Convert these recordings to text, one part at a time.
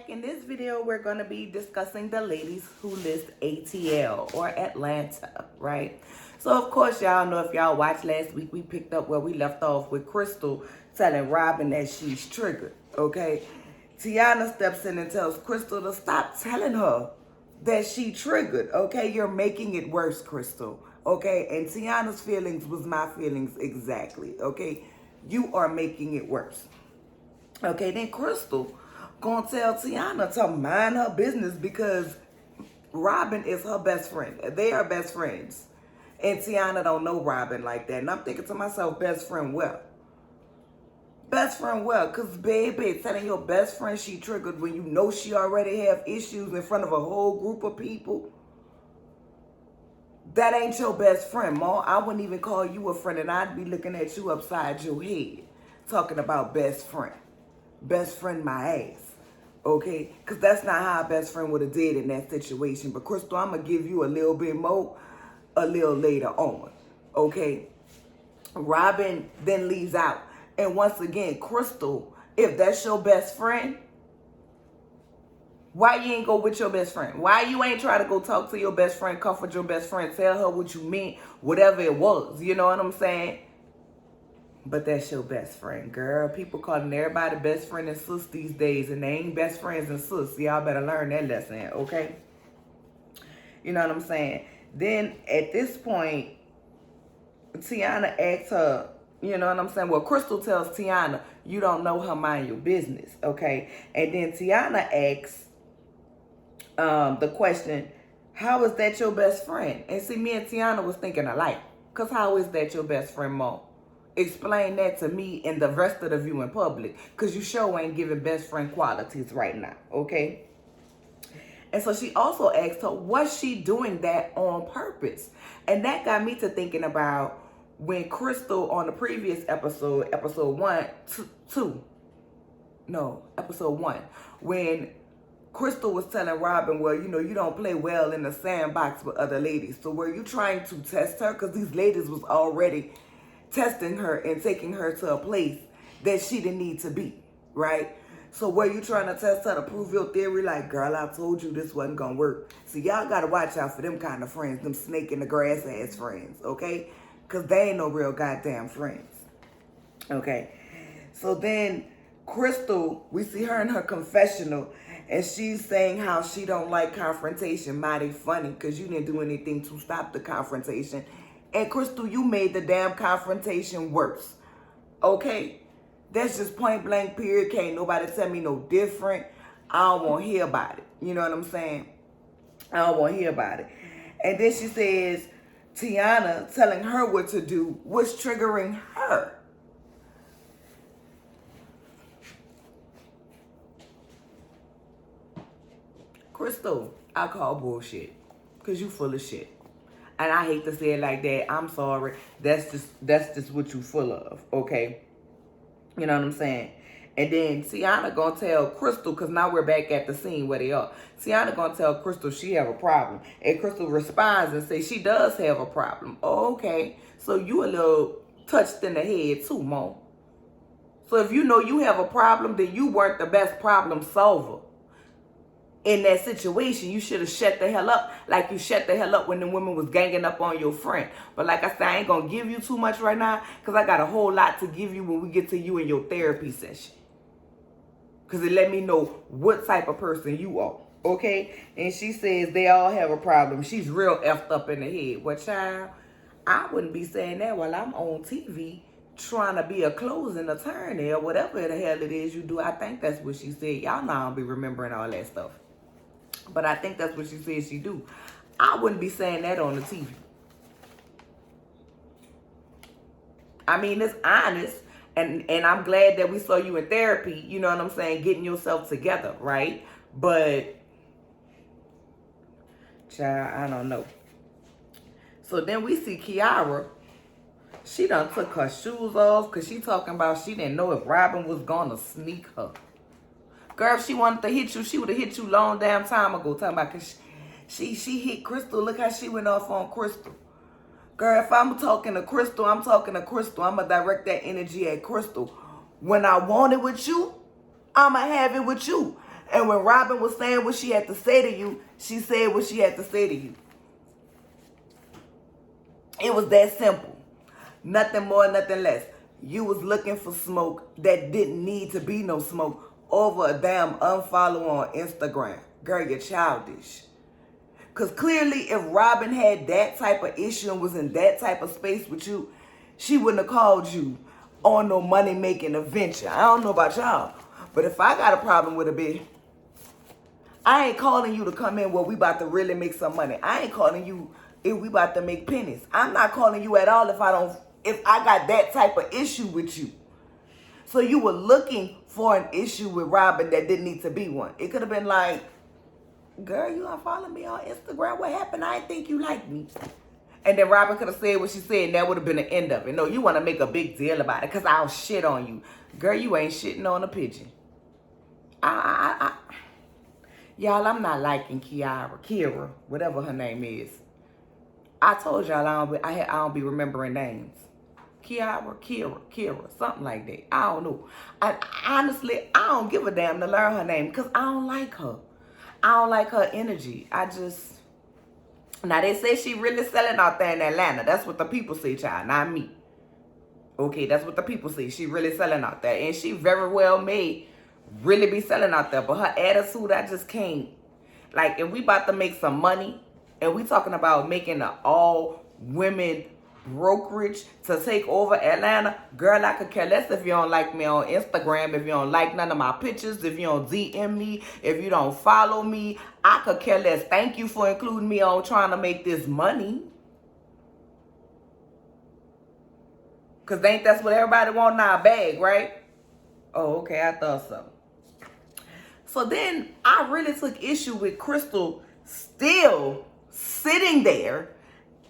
back. In this video, we're going to be discussing the ladies who list ATL or Atlanta, right? So, of course, y'all know if y'all watched last week, we picked up where we left off with Crystal telling Robin that she's triggered, okay? Tiana steps in and tells Crystal to stop telling her that she triggered, okay? You're making it worse, Crystal, okay? And Tiana's feelings was my feelings exactly, okay? You are making it worse. Okay, then Crystal gonna tell Tiana to mind her business because Robin is her best friend. They are best friends. And Tiana don't know Robin like that. And I'm thinking to myself, best friend well. Best friend well, because baby, telling your best friend she triggered when you know she already have issues in front of a whole group of people. That ain't your best friend, Ma. I wouldn't even call you a friend and I'd be looking at you upside your head. Talking about best friend. Best friend my ass, okay? Because that's not how a best friend would have did in that situation. But Crystal, I'm going to give you a little bit more a little later on, okay? Robin then leaves out. And once again, Crystal, if that's your best friend, why you ain't go with your best friend? Why you ain't try to go talk to your best friend, comfort your best friend, tell her what you meant, whatever it was, you know what I'm saying? But that's your best friend, girl. People calling everybody best friend and sis these days, and they ain't best friends and sis. Y'all better learn that lesson, okay? You know what I'm saying? Then, at this point, Tiana asks her, you know what I'm saying? Well, Crystal tells Tiana, you don't know her, mind your business, okay? And then Tiana asks the question, how is that your best friend? And see, me and Tiana was thinking alike. Because how is that your best friend, Mo? Explain that to me and the rest of the viewing public, because you sure ain't giving best friend qualities right now, okay? And so she also asked her, was she doing that on purpose? And that got me to thinking about when Crystal on the previous episode, episode 1, when Crystal was telling Robin, well, you know, you don't play well in the sandbox with other ladies. So were you trying to test her? Because these ladies was already testing her and taking her to a place that she didn't need to be, right? So were you trying to test her to prove your theory? Like, girl, I told you this wasn't gonna work. See, y'all gotta watch out for them kind of friends, them snake in the grass ass friends, okay? Because they ain't no real goddamn friends, okay? So then Crystal, we see her in her confessional, and she's saying how she don't like confrontation. Mighty funny, because you didn't do anything to stop the confrontation. And Crystal, you made the damn confrontation worse. Okay? That's just point blank period. Can't nobody tell me no different. I don't want to hear about it. You know what I'm saying? I don't want to hear about it. And then she says, Tiana telling her what to do was triggering her. Crystal, I call bullshit. Because you full of shit. And I hate to say it like that. I'm sorry. That's just what you full of, okay? You know what I'm saying? And then Tiana gonna tell Crystal, because now we're back at the scene where they are. Tiana gonna tell Crystal she have a problem. And Crystal responds and says she does have a problem. Oh, okay. So you a little touched in the head too, Mo. So if you know you have a problem, then you weren't the best problem solver. In that situation, you should have shut the hell up like you shut the hell up when the women was ganging up on your friend. But like I said, I ain't going to give you too much right now because I got a whole lot to give you when we get to you in your therapy session. Because it let me know what type of person you are, okay? And she says they all have a problem. She's real effed up in the head. Well, child, I wouldn't be saying that while I'm on TV trying to be a closing attorney or whatever the hell it is you do. I think that's what she said. Y'all know I don't be remembering all that stuff. But I think that's what she said she do. I wouldn't be saying that on the TV. I mean, it's honest. And I'm glad that we saw you in therapy. You know what I'm saying? Getting yourself together, right? But, child, I don't know. So then we see Kiara. She done took her shoes off because she talking about she didn't know if Robin was going to sneak her. Girl, if she wanted to hit you, she would have hit you long damn time ago. Talking about, because she hit Crystal. Look how she went off on Crystal. Girl, if I'm talking to Crystal, I'm talking to Crystal. I'm going to direct that energy at Crystal. When I want it with you, I'm going to have it with you. And when Robin was saying what she had to say to you, she said what she had to say to you. It was that simple. Nothing more, nothing less. You was looking for smoke that didn't need to be no smoke over a damn unfollow on Instagram. Girl, you're childish. Because clearly if Robin had that type of issue and was in that type of space with you, she wouldn't have called you on no money-making adventure. I don't know about y'all, but if I got a problem with a bitch, I ain't calling you to come in where we about to really make some money. I ain't calling you if we about to make pennies. I'm not calling you at all if I got that type of issue with you. So you were looking for an issue with Robin that didn't need to be one. It could have been like, girl, you unfollow me on Instagram. What happened? I didn't think you liked me. And then Robin could have said what she said, and that would have been the end of it. No, you want to make a big deal about it because I'll shit on you. Girl, you ain't shitting on a pigeon. Y'all, I'm not liking Kira, whatever her name is. I told y'all I don't be remembering names. Kira, something like that. I don't know. Honestly, I don't give a damn to learn her name because I don't like her. I don't like her energy. Now they say she really selling out there in Atlanta. That's what the people say, child, not me. Okay, that's what the people say. She really selling out there. And she very well may really be selling out there. But her attitude, I just can't. Like, if we about to make some money, and we talking about making an all-women brokerage to take over Atlanta, girl, I could care less if you don't like me on Instagram, if you don't like none of my pictures, if you don't DM me, if you don't follow me. I could care less. Thank you for including me on trying to make this money. Because ain't that's what everybody want in our bag, right? Oh, okay, I thought so. So then I really took issue with Crystal still sitting there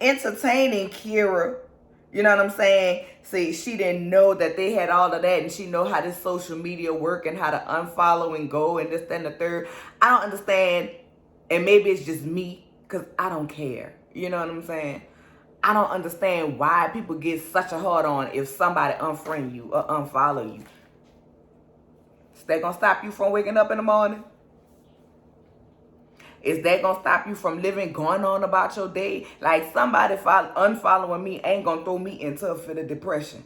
entertaining Kira. You know what I'm saying? See, she didn't know that they had all of that, and she know how this social media work and how to unfollow and go and this, that, and the third. I don't understand, and maybe it's just me, because I don't care. You know what I'm saying? I don't understand why people get such a hard on if somebody unfriend you or unfollow you. Is that going to stop you from waking up in the morning? Is that going to stop you from going on about your day? Like, somebody unfollowing me ain't going to throw me into a fit of depression.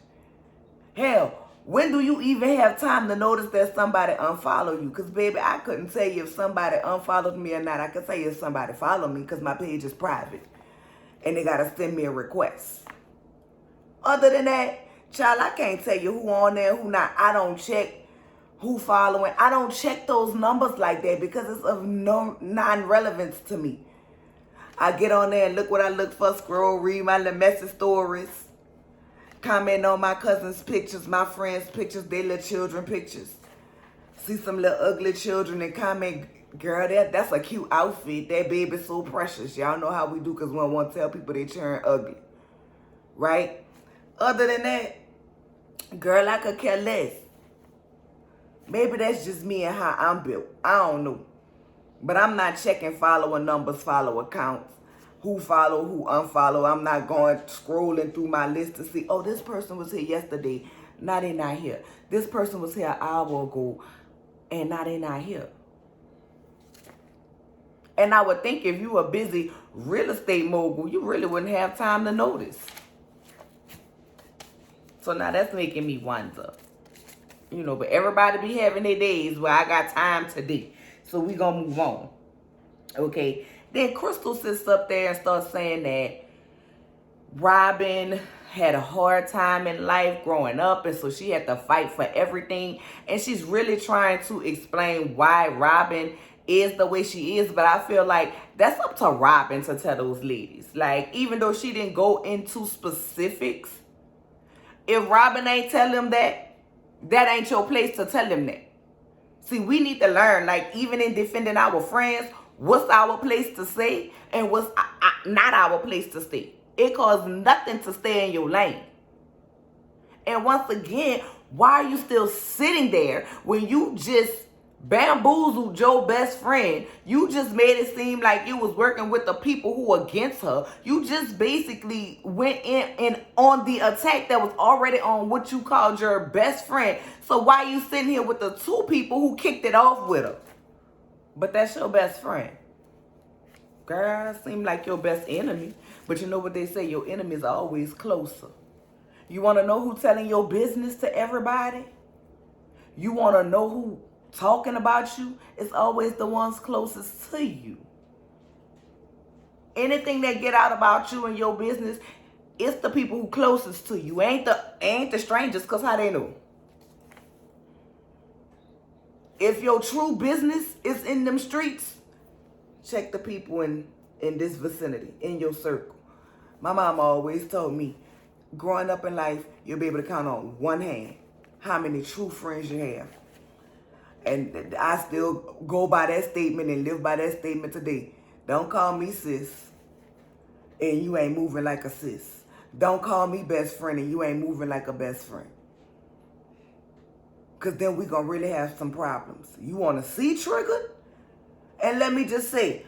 Hell, when do you even have time to notice that somebody unfollow you? Because, baby, I couldn't tell you if somebody unfollowed me or not. I could tell you if somebody followed me because my page is private. And they got to send me a request. Other than that, child, I can't tell you who on there, who not. I don't check who following. I don't check those numbers like that because it's of non-relevance to me. I get on there and look what I look for, scroll, read my little message stories, comment on my cousin's pictures, my friends' pictures, their little children pictures. See some little ugly children and comment, girl, that's a cute outfit. That baby's so precious. Y'all know how we do because we don't want to tell people they turn ugly. Right? Other than that, girl, I could care less. Maybe that's just me and how I'm built. I don't know. But I'm not checking follower numbers, follow accounts, who follow, who unfollow. I'm not going scrolling through my list to see, oh, this person was here yesterday. Now they not here. This person was here an hour ago, and now they not here. And I would think if you were a busy real estate mogul, you really wouldn't have time to notice. So now that's making me wonder. You know, but everybody be having their days where I got time today. So we gonna move on. Okay. Then Crystal sits up there and starts saying that Robin had a hard time in life growing up, and so she had to fight for everything. And she's really trying to explain why Robin is the way she is. But I feel like that's up to Robin to tell those ladies. Like, even though she didn't go into specifics, if Robin ain't tell them that ain't your place to tell them that. See, we need to learn, like, even in defending our friends, what's our place to say and what's not our place to stay. It costs nothing to stay in your lane. And once again, why are you still sitting there when you just bamboozled your best friend? You just made it seem like you was working with the people who were against her. You just basically went in and on the attack that was already on what you called your best friend. So why are you sitting here with the two people who kicked it off with her? But that's your best friend. Girl, seem like your best enemy. But you know what they say, your enemy is always closer. You want to know who telling your business to everybody? You want to know who talking about you? It's always the ones closest to you. Anything that get out about you and your business, it's the people who closest to you. Ain't the strangers, because how they know? If your true business is in them streets, check the people in this vicinity, in your circle. My mom always told me, growing up in life, you'll be able to count on one hand how many true friends you have. And I still go by that statement and live by that statement today. Don't call me sis and you ain't moving like a sis. Don't call me best friend and you ain't moving like a best friend. Because then we going to really have some problems. You want to see triggered? And let me just say,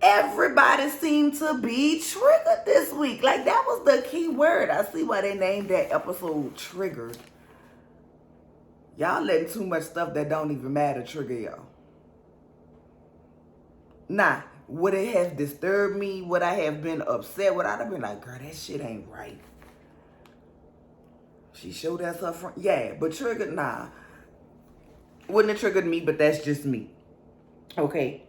everybody seemed to be triggered this week. Like, that was the key word. I see why they named that episode Triggered. Y'all letting too much stuff that don't even matter trigger y'all. Nah, would it have disturbed me? Would I have been upset? Would I have been like, girl, that shit ain't right? She showed us her friend. Yeah, but triggered, nah. Wouldn't have triggered me, but that's just me. Okay.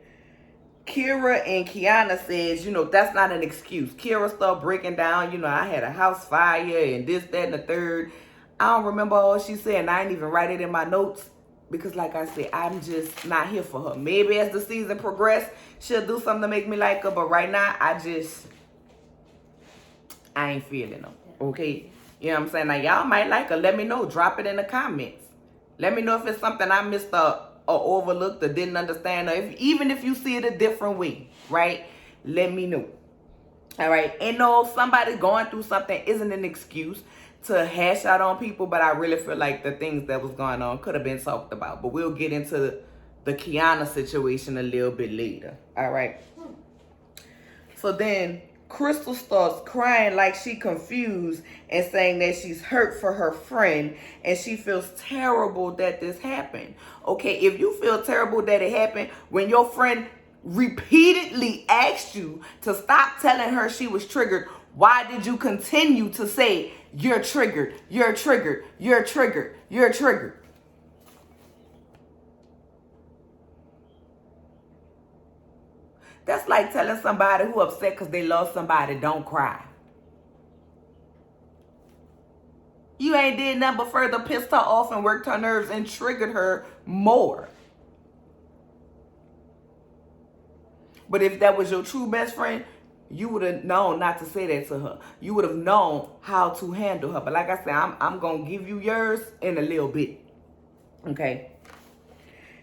Kira and Kiana says, that's not an excuse. Kira started breaking down, I had a house fire and this, that, and the third. I don't remember all she said, and I didn't even write it in my notes because, like I said, I'm just not here for her. Maybe as the season progresses, she'll do something to make me like her, but right now, I ain't feeling them, okay? You know what I'm saying? Now, y'all might like her. Let me know. Drop it in the comments. Let me know if it's something I missed or overlooked or didn't understand, or even if you see it a different way, right? Let me know. All right? And no, somebody going through something isn't an excuse to hash out on people, but I really feel like the things that was going on could have been talked about. But we'll get into the Kiana situation a little bit later. All right? So then Crystal starts crying like she confused and saying that she's hurt for her friend and she feels terrible that this happened. Okay, if you feel terrible that it happened when your friend repeatedly asked you to stop telling her she was triggered, why did you continue to say, you're triggered, you're triggered, you're triggered, you're triggered? That's like telling somebody who upset because they lost somebody, don't cry. You ain't did nothing but further pissed her off and worked her nerves and triggered her more. But if that was your true best friend, you would have known not to say that to her. You would have known how to handle her. But like I said, I'm going to give you yours in a little bit. Okay?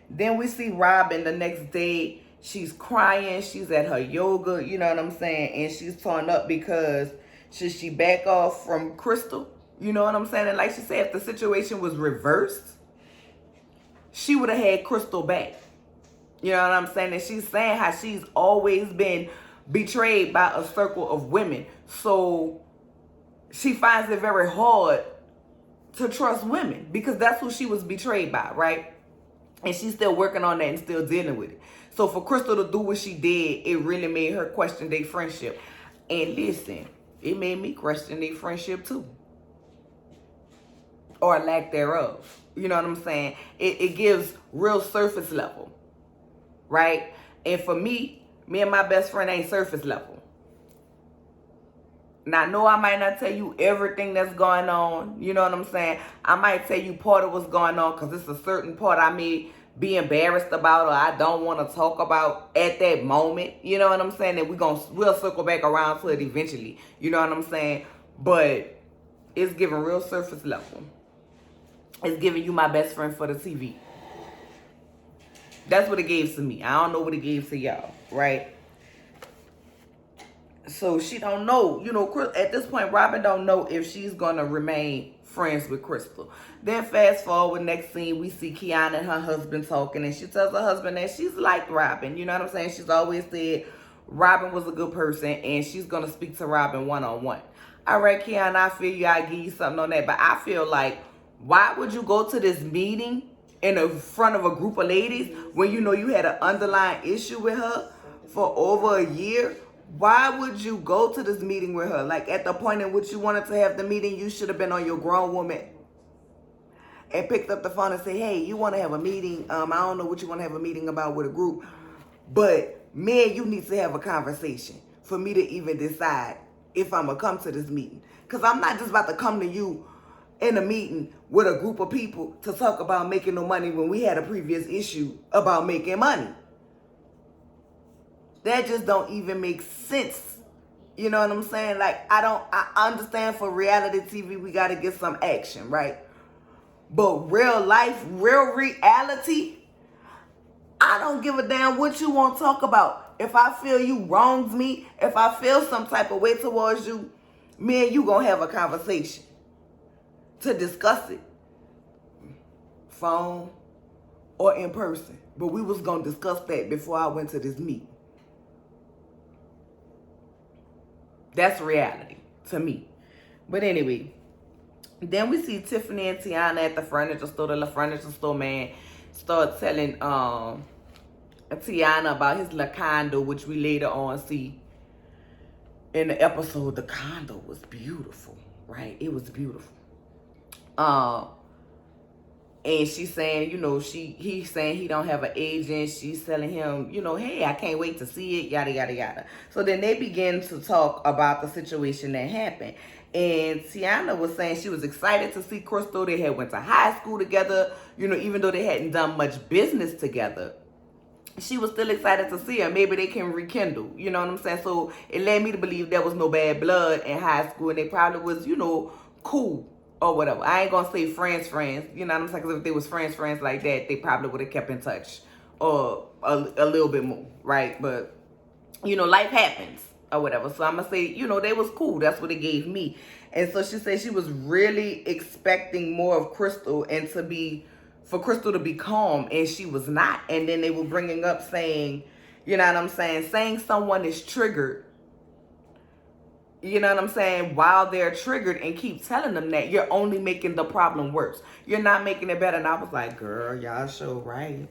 Then we see Robin the next day. She's crying. She's at her yoga. You know what I'm saying? And she's torn up because should she back off from Crystal? You know what I'm saying? And like she said, if the situation was reversed, she would have had Crystal back. You know what I'm saying? And she's saying how she's always been betrayed by a circle of women. So she finds it very hard to trust women because that's who she was betrayed by, right? And she's still working on that and still dealing with it. So for Crystal to do what she did, it really made her question their friendship. And listen, it made me question their friendship too. Or lack thereof. You know what I'm saying? It gives real surface level. Right? And for me and my best friend ain't surface level. Now, no, I might not tell you everything that's going on. You know what I'm saying? I might tell you part of what's going on because it's a certain part I may be embarrassed about or I don't want to talk about at that moment. You know what I'm saying? And we'll circle back around to it eventually. You know what I'm saying? But it's giving real surface level. It's giving you my best friend for the TV. That's what it gave to me. I don't know what it gave to y'all, right? So she don't know. You know, at this point, Robin don't know if she's going to remain friends with Crystal. Then fast forward, next scene, we see Kiana and her husband talking. And she tells her husband that she's like Robin. You know what I'm saying? She's always said Robin was a good person. And she's going to speak to Robin one-on-one. All right, Kiana, I feel you. I give you something on that. But I feel like, why would you go to this meeting in the front of a group of ladies when you know you had an underlying issue with her for over a year? Why would you go to this meeting with her? Like, at the point in which you wanted to have the meeting, you should have been on your grown woman and picked up the phone and say, hey, you want to have a meeting? I don't know what you want to have a meeting about with a group, but me and you need to have a conversation for me to even decide if I'm going to come to this meeting. Because I'm not just about to come to you in a meeting with a group of people to talk about making no money when we had a previous issue about making money. That just don't even make sense. You know what I'm saying? Like, I understand for reality TV, we got to get some action, right? But real life, real reality, I don't give a damn what you want to talk about. If I feel you wronged me, if I feel some type of way towards you, me and you gonna have a conversation to discuss it. Phone or in person. But we was gonna discuss that before I went to this meeting. That's reality to me. But anyway, then we see Tiffany and Tiana at the furniture store. The furniture store man started telling Tiana about his little condo, which we later on see in the episode. The condo was beautiful, right? It was beautiful. And she's saying, you know, he's saying he don't have an agent. She's telling him, you know, hey, I can't wait to see it, yada, yada, yada. So then they begin to talk about the situation that happened. And Tiana was saying she was excited to see Crystal. They had went to high school together, you know, even though they hadn't done much business together. She was still excited to see her. Maybe they can rekindle, you know what I'm saying? So it led me to believe there was no bad blood in high school. And they probably was, you know, cool or whatever. I ain't gonna say friends, you know what I'm saying? Because if they was friends like that, they probably would have kept in touch or a little bit more, right? But, you know, life happens or whatever. So I'm gonna say, you know, they was cool. That's what it gave me. And so she said she was really expecting more of Crystal and for Crystal to be calm, and she was not. And then they were bringing up saying, you know what I'm saying, saying someone is triggered, you know what I'm saying, while they're triggered, and keep telling them that, you're only making the problem worse. You're not making it better. And I was like, girl, y'all sure right.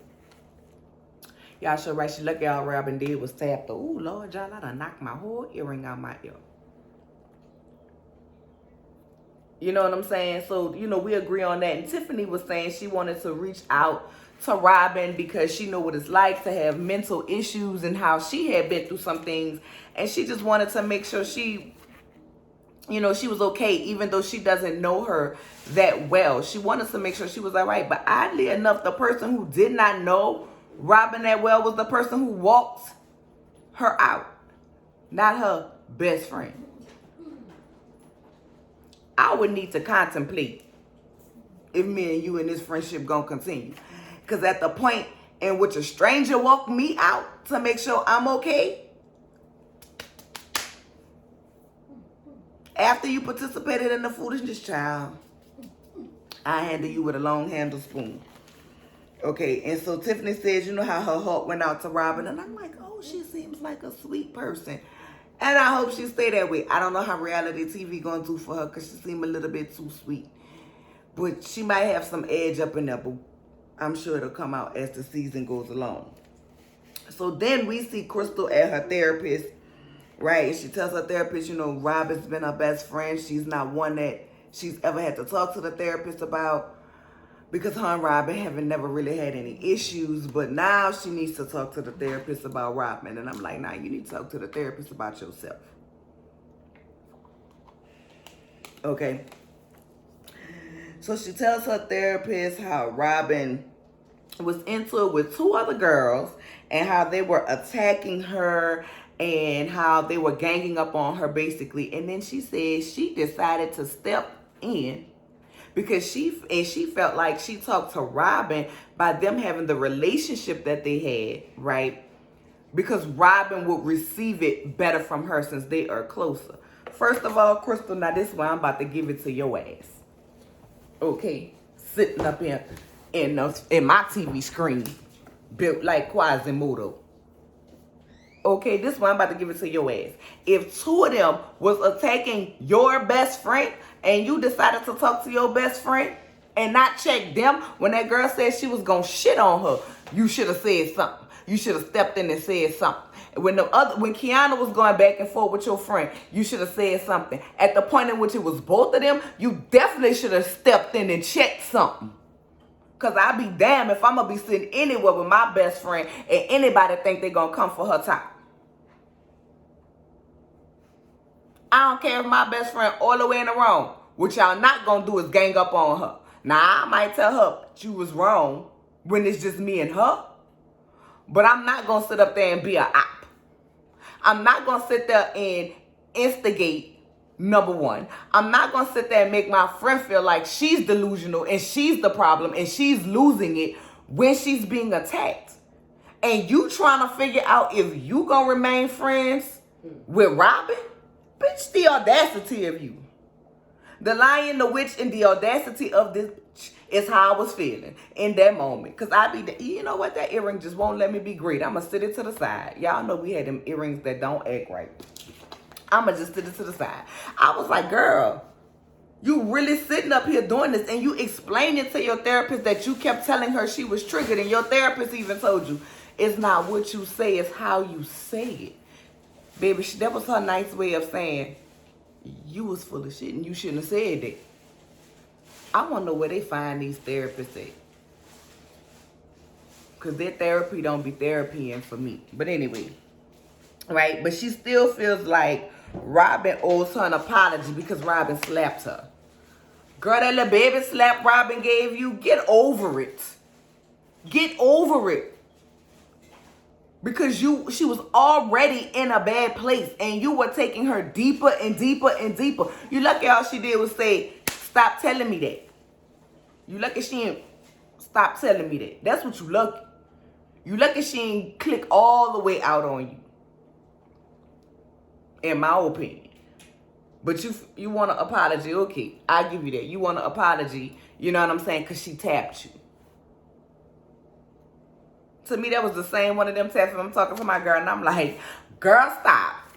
Y'all sure right. She looked at all Robin did was tap the, ooh, Lord, y'all, I done knocked my whole earring out my ear. You know what I'm saying? So, you know, we agree on that. And Tiffany was saying she wanted to reach out to Robin because she knew what it's like to have mental issues and how she had been through some things. And she just wanted to make sure she, you know, she was okay, even though she doesn't know her that well. She wanted to make sure she was all right. But oddly enough, the person who did not know Robin that well was the person who walked her out, not her best friend. I would need to contemplate if me and you and this friendship gonna continue. Because at the point in which a stranger walked me out to make sure I'm okay, after you participated in the foolishness, child, I handle you with a long handle spoon. Okay, and so Tiffany says, you know how her heart went out to Robin, and I'm like, oh, she seems like a sweet person. And I hope she stay that way. I don't know how reality TV gonna do for her because she seemed a little bit too sweet. But she might have some edge up in there, but I'm sure it'll come out as the season goes along. So then we see Crystal at her therapist, right? And she tells her therapist, you know, Robin's been her best friend. She's not one that she's ever had to talk to the therapist about because her and Robin haven't never really had any issues. But now she needs to talk to the therapist about Robin. And I'm like, nah, you need to talk to the therapist about yourself. Okay. So she tells her therapist how Robin was into it with two other girls and how they were attacking her and how they were ganging up on her basically. And then she said she decided to step in because she felt like she talked to Robin by them having the relationship that they had, right? Because Robin would receive it better from her since they are closer. First of all, Crystal, now this is why I'm about to give it to your ass. Okay, sitting up here in my TV screen, built like Quasimodo. Okay, this one I'm about to give it to your ass. If two of them was attacking your best friend and you decided to talk to your best friend, and not check them. When that girl said she was gonna shit on her, you should have said something. You should have stepped in and said something. When Kiana was going back and forth with your friend, you should have said something. At the point in which it was both of them, you definitely should have stepped in and checked something. Because I be damned if I'm going to be sitting anywhere with my best friend and anybody think they're going to come for her top. I don't care if my best friend all the way in the wrong. What y'all not going to do is gang up on her. Now, I might tell her she was wrong when it's just me and her. But I'm not going to sit up there and be a op. I'm not going to sit there and instigate, number one. I'm not going to sit there and make my friend feel like she's delusional and she's the problem and she's losing it when she's being attacked. And you trying to figure out if you going to remain friends with Robin? Bitch, the audacity of you. The lion, the witch, and the audacity of this is how I was feeling in that moment. Because you know what? That earring just won't let me be great. I'm going to sit it to the side. Y'all know we had them earrings that don't act right. I'm going to just sit it to the side. I was like, girl, you really sitting up here doing this and you explaining to your therapist that you kept telling her she was triggered and your therapist even told you it's not what you say, it's how you say it. Baby, that was her nice way of saying you was full of shit and you shouldn't have said that. I want to know where they find these therapists at. Because their therapy don't be therapying for me. But anyway. Right? But she still feels like Robin owes her an apology because Robin slapped her. Girl, that little baby slap Robin gave you, get over it. Get over it. Because she was already in a bad place. And you were taking her deeper and deeper and deeper. You lucky all she did was say, stop telling me that. You lucky she ain't stop telling me that. That's what you lucky. You lucky she ain't click all the way out on you. In my opinion. But you want an apology. Okay, I give you that. You want an apology. You know what I'm saying? Because she tapped you. To me, that was the same one of them taps. I'm talking to my girl and I'm like, girl, stop.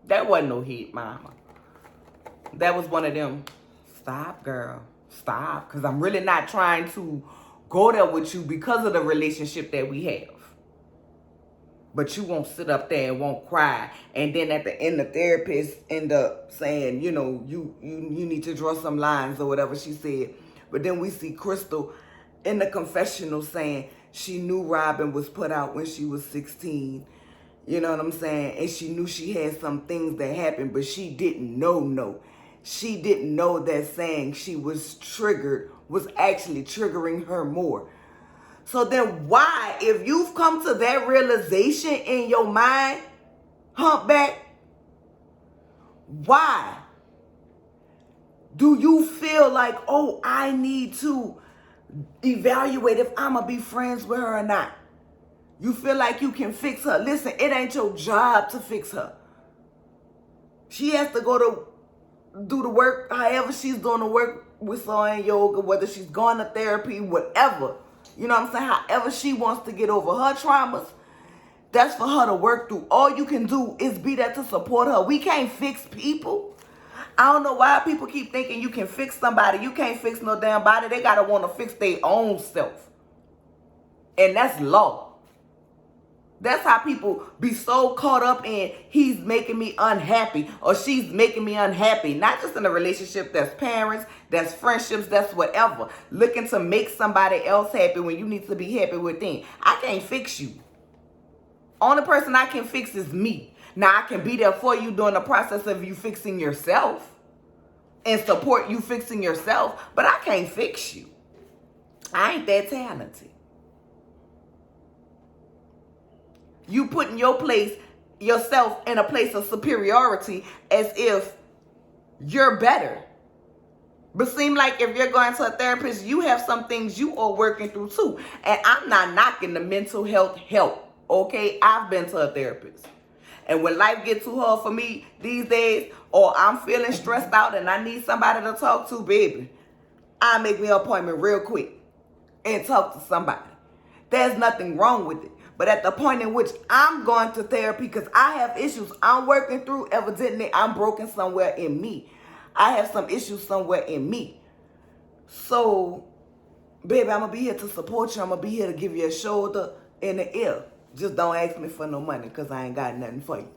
That wasn't no hit, mama. That was one of them. Stop, girl. Stop. Because I'm really not trying to go there with you because of the relationship that we have. But you won't sit up there and won't cry. And then at the end, the therapist end up saying, you know, you need to draw some lines or whatever she said. But then we see Crystal in the confessional saying she knew Robin was put out when she was 16. You know what I'm saying? And she knew she had some things that happened, but she didn't know. She didn't know that saying she was triggered was actually triggering her more. So then why, if you've come to that realization in your mind, humpback, why do you feel like, oh, I need to evaluate if I'm going to be friends with her or not? You feel like you can fix her. Listen, it ain't your job to fix her. She has to go to do the work, however she's doing the work with Saw and yoga, whether she's going to therapy, whatever. You know what I'm saying? However she wants to get over her traumas, that's for her to work through. All you can do is be there to support her. We can't fix people. I don't know why people keep thinking you can fix somebody. You can't fix no damn body. They got to want to fix their own self. And that's law. That's how people be so caught up in he's making me unhappy or she's making me unhappy. Not just in a relationship, that's parents, that's friendships, that's whatever. Looking to make somebody else happy when you need to be happy with them. I can't fix you. Only person I can fix is me. Now I can be there for you during the process of you fixing yourself and support you fixing yourself, but I can't fix you. I ain't that talented. You put in yourself in a place of superiority as if you're better. But seem like if you're going to a therapist, you have some things you are working through too. And I'm not knocking the mental health help, okay? I've been to a therapist. And when life gets too hard for me these days, or I'm feeling stressed out and I need somebody to talk to, baby, I make me an appointment real quick and talk to somebody. There's nothing wrong with it. But at the point in which I'm going to therapy because I have issues I'm working through, evidently I'm broken somewhere in me. I have some issues somewhere in me. So, baby, I'm going to be here to support you. I'm going to be here to give you a shoulder and an ear. Just don't ask me for no money because I ain't got nothing for you.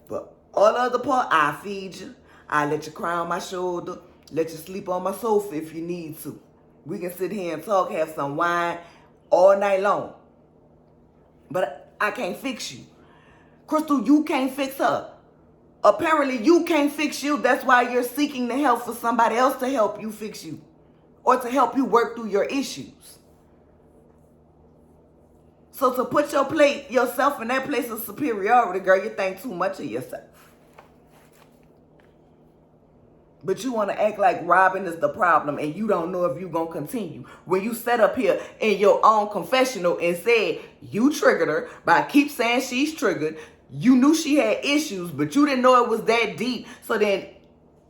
But all the other part, I feed you. I let you cry on my shoulder. Let you sleep on my sofa if you need to. We can sit here and talk, have some wine all night long. But I can't fix you. Crystal, you can't fix her. Apparently, you can't fix you. That's why you're seeking the help for somebody else to help you fix you. Or to help you work through your issues. So to put yourself in that place of superiority, girl, you think too much of yourself. But you want to act like Robin is the problem and you don't know if you're going to continue. When you sat up here in your own confessional and said you triggered her by keep saying she's triggered. You knew she had issues, but you didn't know it was that deep. So then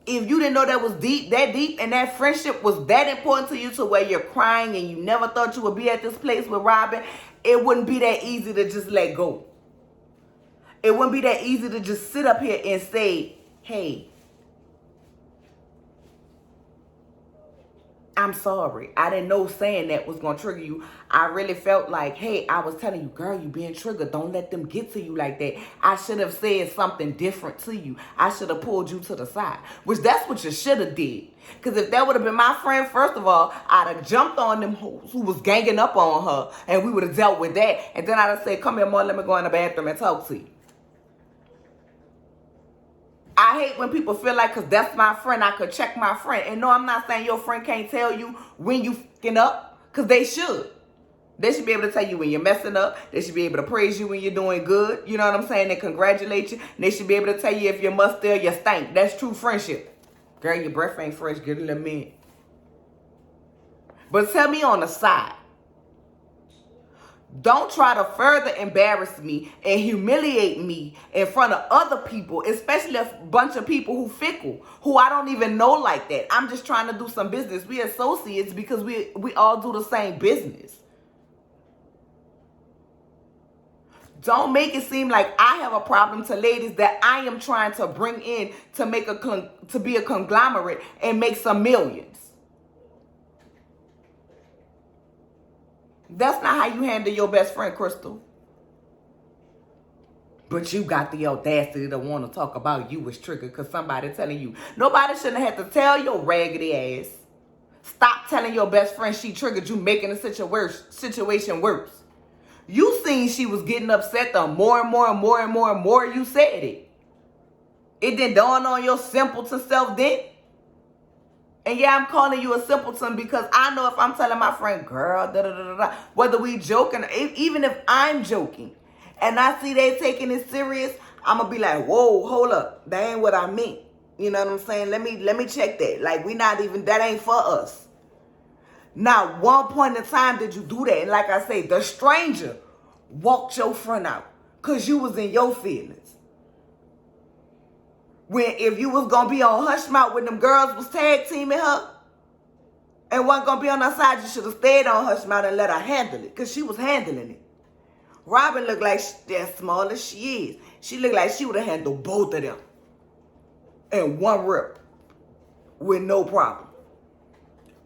if you didn't know that was that deep, and that friendship was that important to you to where you're crying and you never thought you would be at this place with Robin, it wouldn't be that easy to just let go. It wouldn't be that easy to just sit up here and say, hey, I'm sorry. I didn't know saying that was going to trigger you. I really felt like, hey, I was telling you, girl, you being triggered. Don't let them get to you like that. I should have said something different to you. I should have pulled you to the side, which that's what you should have did. Because if that would have been my friend, first of all, I'd have jumped on them who was ganging up on her and we would have dealt with that. And then I'd have said, come here, Mom, let me go in the bathroom and talk to you. I hate when people feel like, because that's my friend, I could check my friend. And no, I'm not saying your friend can't tell you when you f***ing up, because they should. They should be able to tell you when you're messing up. They should be able to praise you when you're doing good. You know what I'm saying? And congratulate you. And they should be able to tell you if you must or you stink. That's true friendship. Girl, your breath ain't fresh. Get a little minute. But tell me on the side. Don't try to further embarrass me and humiliate me in front of other people, especially a bunch of people who fickle, who I don't even know like that. I'm just trying to do some business. We associates because we all do the same business. Don't make it seem like I have a problem to ladies that I am trying to bring in to make to be a conglomerate and make some millions. That's not how you handle your best friend, Crystal. But you got the audacity to want to talk about you was triggered because somebody telling you. Nobody shouldn't have to tell your raggedy ass. Stop telling your best friend she triggered you, making the situation worse. You seen she was getting upset the more and more you said it. It didn't dawn on your simpleton self then. And yeah, I'm calling you a simpleton because I know if I'm telling my friend, girl, whether we joking, even if I'm joking, and I see they taking it serious, I'm going to be like, whoa, hold up. That ain't what I meant. You know what I'm saying? Let me check that. Like, that ain't for us. Now, one point in time did you do that. And like I say, the stranger walked your friend out because you was in your feelings. When if you was going to be on hush mouth when them girls was tag teaming her and wasn't going to be on her side, you should have stayed on hush mouth and let her handle it because she was handling it. Robin looked like as small as she is. She looked like she would have handled both of them in one rip with no problem.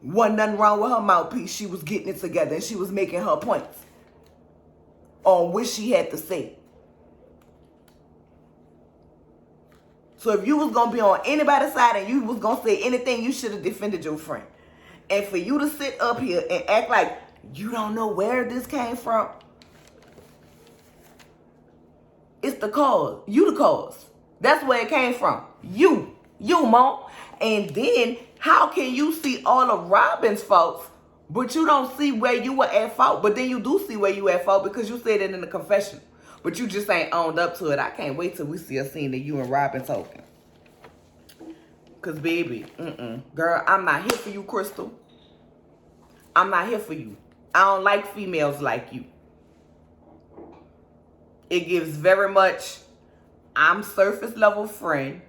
Wasn't nothing wrong with her mouthpiece. She was getting it together and she was making her points on what she had to say. So if you was going to be on anybody's side and you was going to say anything, you should have defended your friend. And for you to sit up here and act like you don't know where this came from, it's the cause. You the cause. That's where it came from. You, Mom. And then how can you see all of Robin's faults, but you don't see where you were at fault? But then you do see where you at fault because you said it in the confession. But you just ain't owned up to it. I can't wait till we see a scene of you and Robin talking. Because, baby, girl, I'm not here for you, Crystal. I'm not here for you. I don't like females like you. It gives very much, I'm surface level friend.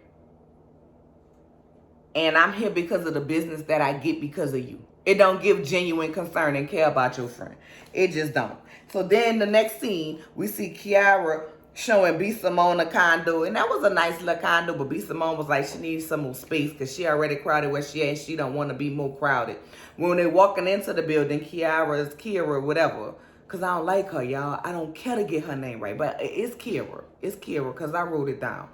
And I'm here because of the business that I get because of you. It don't give genuine concern and care about your friend. It just don't. So then the next scene, we see Kiara showing B. Simone a condo. And that was a nice little condo, but B. Simone was like, she needs some more space because she already crowded where she at. She don't want to be more crowded. When they walking into the building, Kira, whatever. Because I don't like her, y'all. I don't care to get her name right. But it's Kira. It's Kira because I wrote it down.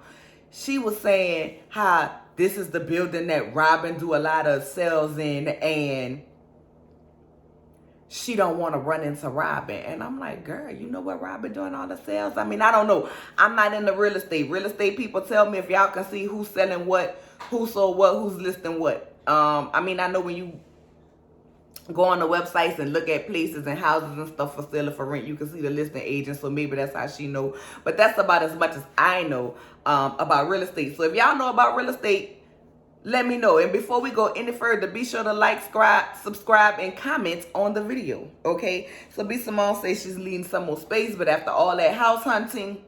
She was saying how this is the building that Robin do a lot of sales in, and she don't want to run into Robin. And I'm like, girl, you know what Robin doing all the sales? I mean, I don't know. I'm not in the real estate. Real estate people tell me if y'all can see who's selling what, who sold what, who's listing what. I mean, I know when you go on the websites and look at places and houses and stuff for sale or for rent, you can see the listing agent. So maybe that's how she know. But that's about as much as I know about real estate. So if y'all know about real estate, let me know. And before we go any further, be sure to like, subscribe, and comment on the video. Okay? So B. Simone says she's needing some more space, but after all that house hunting,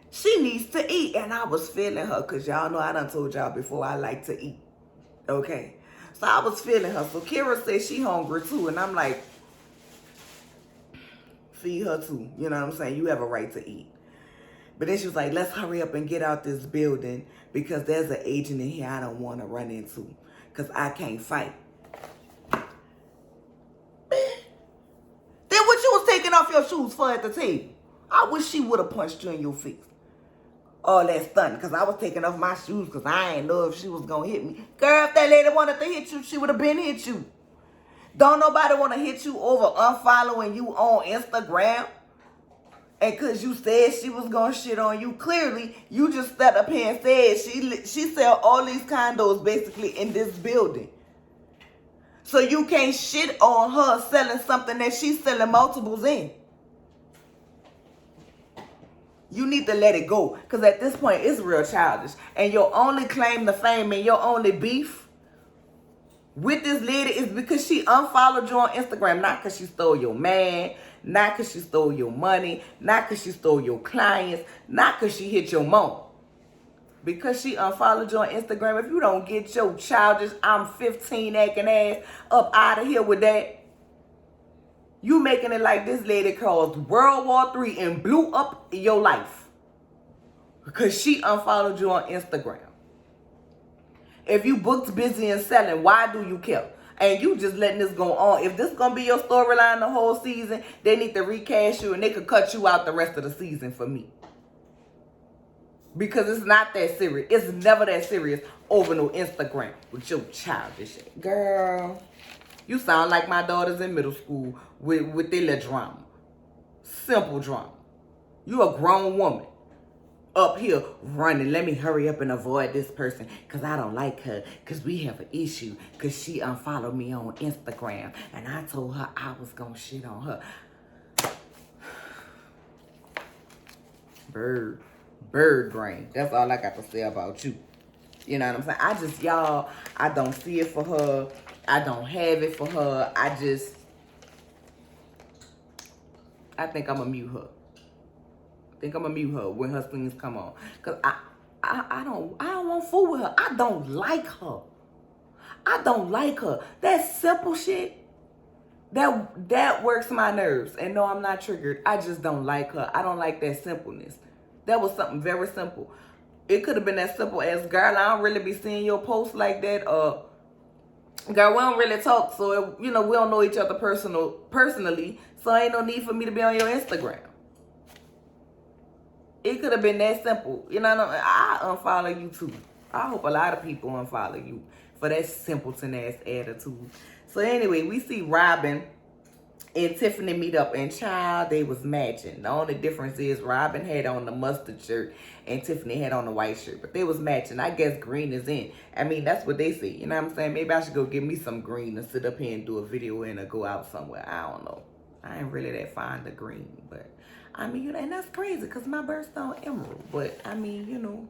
she needs to eat. And I was feeling her because y'all know I done told y'all before I like to eat. Okay? So I was feeling her. So Kira says she hungry too. And I'm like, feed her too. You know what I'm saying? You have a right to eat. But then she was like, let's hurry up and get out this building because there's an agent in here I don't want to run into because I can't fight. Then what you was taking off your shoes for at the table? I wish she would have punched you in your face. All that stunt because I was taking off my shoes because I ain't know if she was going to hit me. Girl, if that lady wanted to hit you, she would have been hit you. Don't nobody want to hit you over unfollowing you on Instagram. And because you said she was going to shit on you, clearly, you just stepped up here and said she sell all these condos basically in this building. So you can't shit on her selling something that she's selling multiples in. You need to let it go. Because at this point, it's real childish. And your only claim to fame and your only beef with this lady is because she unfollowed you on Instagram. Not because she stole your man. Not because she stole your money. Not because she stole your clients. Not because she hit your mom. Because she unfollowed you on Instagram. If you don't get your childish, I'm 15 acting ass up out of here with that, you making it like this lady caused World War III and blew up your life. Because she unfollowed you on Instagram. If you booked busy and selling, why do you care? And you just letting this go on. If this is going to be your storyline the whole season, they need to recast you and they could cut you out the rest of the season for me. Because it's not that serious. It's never that serious over no Instagram with your childish shit. Girl, you sound like my daughters in middle school with their little drama. Simple drama. You a grown woman. Up here running, let me hurry up and avoid this person because I don't like her because we have an issue because she unfollowed me on Instagram and I told her I was going to shit on her. Bird brain. That's all I got to say about you. You know what I'm saying? Y'all, I don't see it for her. I don't have it for her. I think I'm going to mute her. I think I'm gonna mute her when her things come on. Cause I don't want to fool with her. I don't like her. I don't like her. That simple shit, that works my nerves. And no, I'm not triggered. I just don't like her. I don't like that simpleness. That was something very simple. It could have been as simple as, girl, I don't really be seeing your posts like that. Girl, we don't really talk. So, we don't know each other personally. So ain't no need for me to be on your Instagram. It could have been that simple. I unfollow you too. I hope a lot of people unfollow you for that simpleton ass attitude. So anyway, we see Robin and Tiffany meet up, and child, they was matching. The only difference is Robin had on the mustard shirt and Tiffany had on the white shirt, but they was matching. I guess green is in. I mean, that's what they say. You know what I'm saying? Maybe I should go get me some green and sit up here and do a video in or go out somewhere. I don't know. I ain't really that fond of green, but I mean, and that's crazy because my birthstone emerald. But I mean,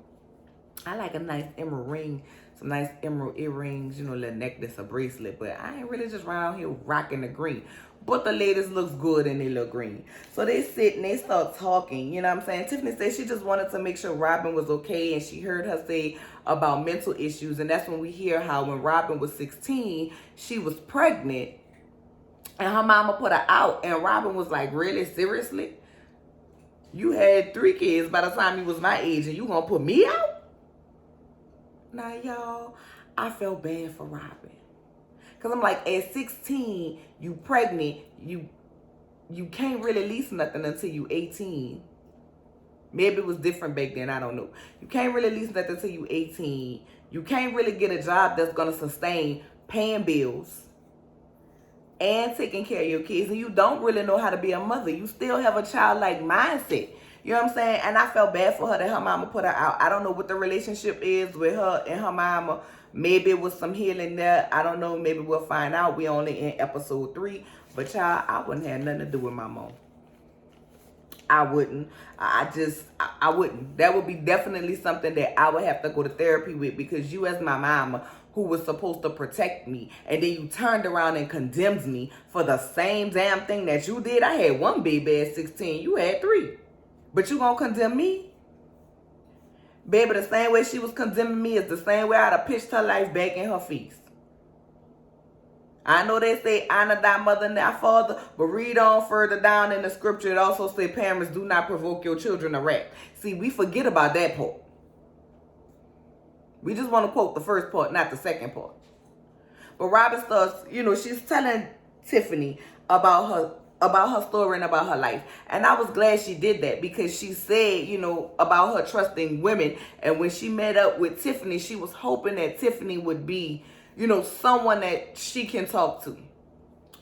I like a nice emerald ring, some nice emerald earrings, little necklace or bracelet. But I ain't really just around here rocking the green. But the ladies looks good in their little green. So they sit and they start talking, you know what I'm saying? Tiffany said she just wanted to make sure Robin was okay. And she heard her say about mental issues. And that's when we hear how when Robin was 16, she was pregnant. And her mama put her out. And Robin was like, really? Seriously? You had 3 kids by the time you was my age, and you gonna put me out? Now, y'all, I felt bad for Robin. Because I'm like, at 16, you pregnant, you can't really lease nothing until you 18. Maybe it was different back then, I don't know. You can't really lease nothing until you 18. You can't really get a job that's going to sustain paying bills and taking care of your kids. And you don't really know how to be a mother. You still have a childlike mindset. You know what I'm saying? And I felt bad for her that her mama put her out. I don't know what the relationship is with her and her mama. Maybe it was some healing there. I don't know. Maybe we'll find out. We only in episode 3. But y'all, I wouldn't have nothing to do with my mom. I wouldn't. I wouldn't. That would be definitely something that I would have to go to therapy with, because you as my mama, who was supposed to protect me, and then you turned around and condemned me for the same damn thing that you did. I had 1 baby at 16. You had 3. But you gonna condemn me? Baby, the same way she was condemning me is the same way I'd have pitched her life back in her face. I know they say honor thy mother and thy father, but read on further down in the scripture. It also says parents do not provoke your children to wrath. See, we forget about that part. We just want to quote the first part, not the second part. But Robin starts, she's telling Tiffany about her story and about her life. And I was glad she did that, because she said, about her trusting women. And when she met up with Tiffany, she was hoping that Tiffany would be, someone that she can talk to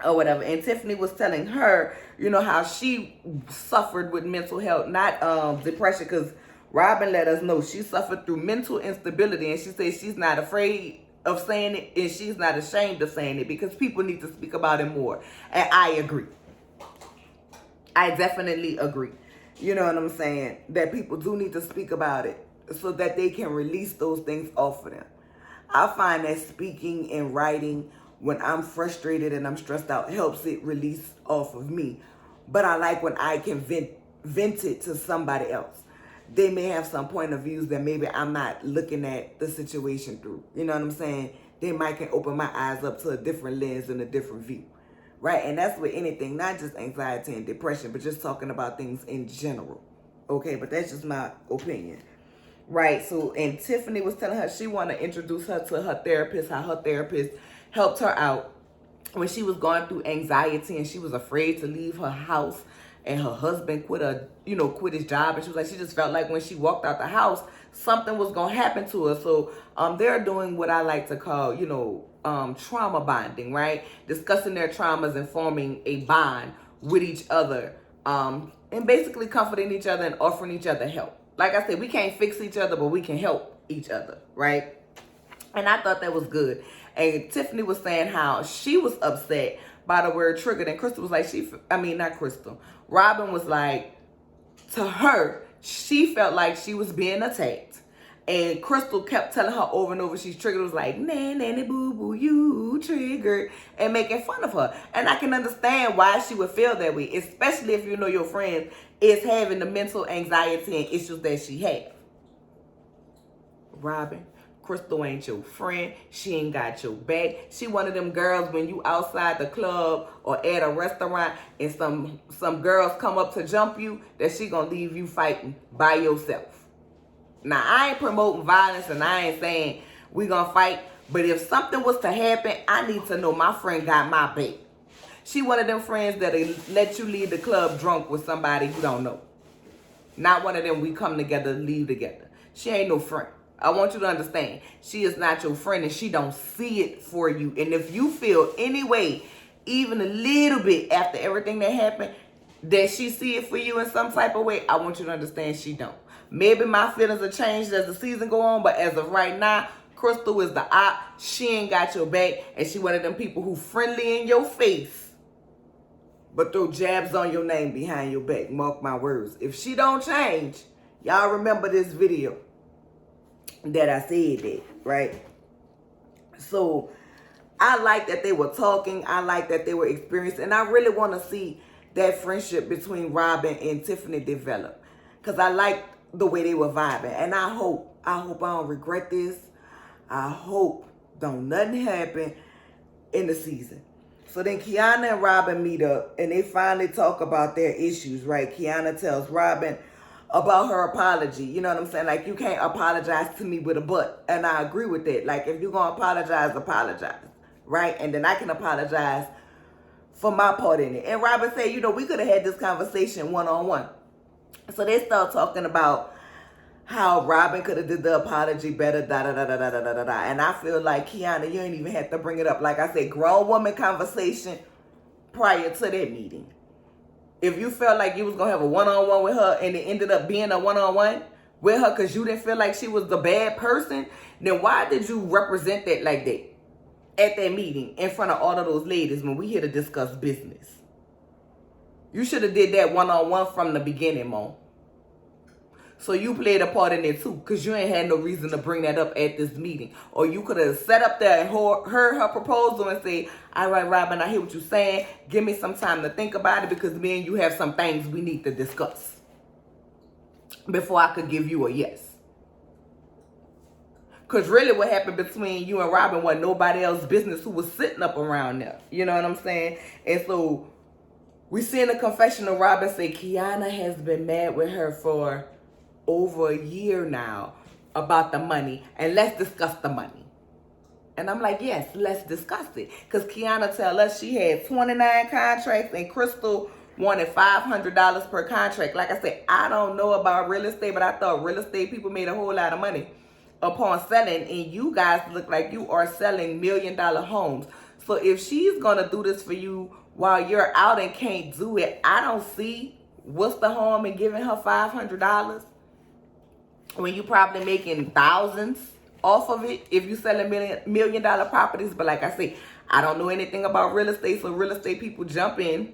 or whatever. And Tiffany was telling her, how she suffered with mental health, not depression, because Robin let us know she suffered through mental instability. And she says she's not afraid of saying it, and she's not ashamed of saying it, because people need to speak about it more. And I agree. I definitely agree. You know what I'm saying? That people do need to speak about it so that they can release those things off of them. I find that speaking and writing when I'm frustrated and I'm stressed out helps it release off of me. But I like when I can vent it to somebody else. They may have some point of views that maybe I'm not looking at the situation through. You know what I'm saying? They might can open my eyes up to a different lens and a different view. Right? And that's with anything, not just anxiety and depression, but just talking about things in general. Okay? But that's just my opinion. Right? So, and Tiffany was telling her she wanted to introduce her to her therapist, how her therapist helped her out when she was going through anxiety and she was afraid to leave her house, and her husband quit his job. And she was like, she just felt like when she walked out the house, something was going to happen to her. So they're doing what I like to call, trauma bonding, right? Discussing their traumas and forming a bond with each other, and basically comforting each other and offering each other help. Like I said, we can't fix each other, but we can help each other, right? And I thought that was good. And Tiffany was saying how she was upset by the word triggered. And Crystal was like, not Crystal. Robin was like, to her, she felt like she was being attacked. And Crystal kept telling her over and over she's triggered. It was like, nanny boo boo, you triggered, and making fun of her. And I can understand why she would feel that way, especially if your friend is having the mental anxiety and issues that she has. Robin, Crystal ain't your friend. She ain't got your back. She one of them girls when you outside the club or at a restaurant and some girls come up to jump you, that she gonna leave you fighting by yourself. Now, I ain't promoting violence and I ain't saying we gonna fight, but if something was to happen, I need to know my friend got my back. She one of them friends that'll let you leave the club drunk with somebody you don't know. Not one of them we come together, leave together. She ain't no friend. I want you to understand, she is not your friend and she don't see it for you. And if you feel any way, even a little bit after everything that happened, that she see it for you in some type of way, I want you to understand she don't. Maybe my feelings have changed as the season go on, but as of right now, Crystal is the op. She ain't got your back, and she one of them people who friendly in your face, but throw jabs on your name behind your back. Mark my words. If she don't change, y'all remember this video that I said that, right? So I like that they were talking. I like that they were experienced, and I really want to see that friendship between Robin and Tiffany develop, because I like the way they were vibing. And I hope I don't regret this. I hope don't nothing happen in the season. So then Kiana and Robin meet up and they finally talk about their issues, right? Kiana tells Robin about her apology. You know what I'm saying? Like, you can't apologize to me with a but. And I agree with that. Like, if you're going to apologize, apologize. Right? And then I can apologize for my part in it. And Robin said, you know, we could have had this conversation one-on-one. So they start talking about how Robin could have did the apology better, da-da-da-da-da-da-da-da. And I feel like, Kiana, you ain't even have to bring it up. Like I said, grown woman conversation prior to that meeting. If you felt like you was going to have a one-on-one with her and it ended up being a one-on-one with her because you didn't feel like she was the bad person, then why did you represent that like that at that meeting in front of all of those ladies when we here to discuss business? You should have did that one-on-one from the beginning, Mom. So you played a part in it too, because you ain't had no reason to bring that up at this meeting. Or you could have sat up there and heard her proposal and say, all right, Robin, I hear what you're saying. Give me some time to think about it, because me and you have some things we need to discuss before I could give you a yes. Because really what happened between you and Robin wasn't nobody else's business who was sitting up around there. You know what I'm saying? And so we see in the confessional, Robin say Kiana has been mad with her for over a year now about the money, and let's discuss the money. And I'm like, yes, let's discuss it. Because Kiana tell us she had 29 contracts and Crystal wanted $500 per contract. Like I said, I don't know about real estate, but I thought real estate people made a whole lot of money upon selling, and you guys look like you are selling $1 million homes. So if she's going to do this for you while you're out and can't do it, I don't see what's the harm in giving her $500. When you probably making thousands off of it if you selling million dollar properties. But like I say, I don't know anything about real estate, so real estate people jump in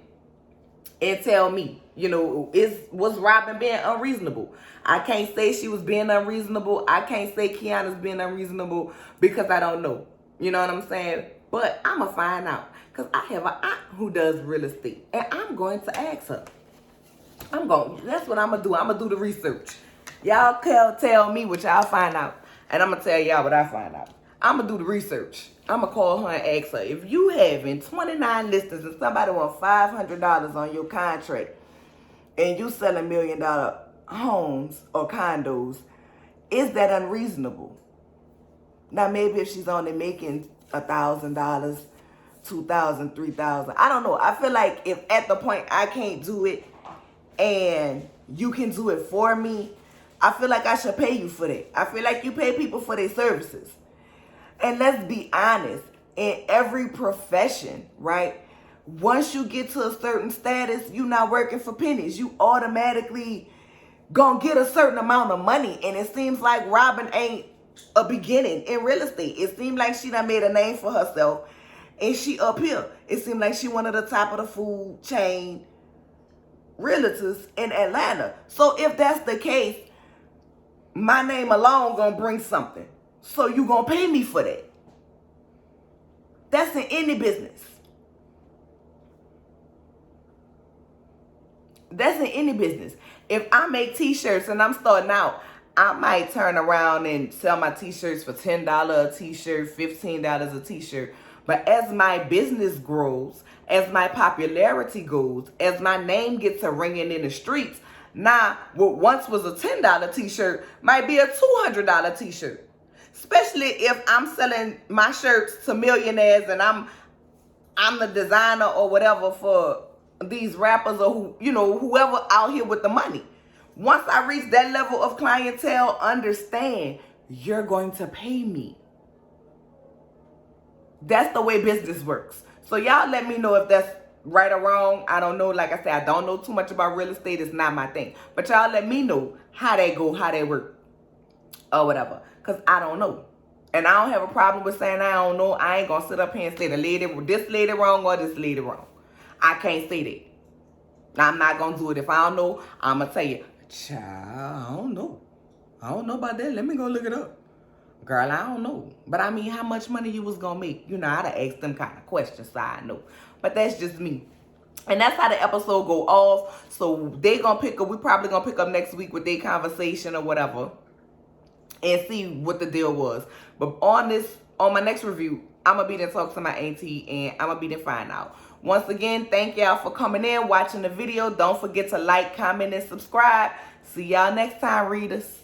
and tell me, you know, was Robin being unreasonable? I can't say she was being unreasonable. I can't say Kiana's being unreasonable because I don't know. You know what I'm saying? But I'm going to find out, because I have an aunt who does real estate, and I'm going to ask her. That's what I'm going to do. I'm going to do the research. Y'all tell me what y'all find out, and I'm going to tell y'all what I find out. I'm going to do the research. I'm going to call her and ask her, if you having 29 listings and somebody want $500 on your contract and you selling $1 million homes or condos, is that unreasonable? Now, maybe if she's only making $1,000, $2,000, $3,000, I don't know. I feel like if at the point I can't do it and you can do it for me, I feel like I should pay you for that. I feel like you pay people for their services. And let's be honest, in every profession, right? Once you get to a certain status, you're not working for pennies. You automatically gonna get a certain amount of money. And it seems like Robin ain't a beginning in real estate. It seems like she done made a name for herself, and she up here. It seems like she one of the top of the food chain realtors in Atlanta. So if that's the case, my name alone gonna bring something. So you gonna pay me for that. That's in any business. That's in any business. If I make t-shirts and I'm starting out, I might turn around and sell my t-shirts for $10 a t-shirt, $15 a t-shirt. But as my business grows, as my popularity goes, as my name gets a ringing in the streets, now what once was a $10 t-shirt might be a $200 t-shirt. Especially if I'm selling my shirts to millionaires and I'm the designer or whatever for these rappers or whoever out here with the money. Once I reach that level of clientele, understand, you're going to pay me. That's the way business works. So y'all let me know if that's right or wrong. I don't know. Like I said, I don't know too much about real estate. It's not my thing. But y'all let me know how they go, how they work, or whatever. Because I don't know. And I don't have a problem with saying I don't know. I ain't going to sit up here and say this lady wrong or this lady wrong. I can't say that. I'm not going to do it. If I don't know, I'm going to tell you, child, I don't know. I don't know about that. Let me go look it up. Girl, I don't know. But I mean, how much money you was going to make? You know, I'd have asked them kind of questions, so I know. But that's just me. And that's how the episode go off. So they going to pick up, we probably going to pick up next week with their conversation or whatever. And see what the deal was. But on my next review, I'm going to be there talk to my auntie, and I'm going to be there find out. Once again, thank y'all for coming in, watching the video. Don't forget to like, comment, and subscribe. See y'all next time, readers.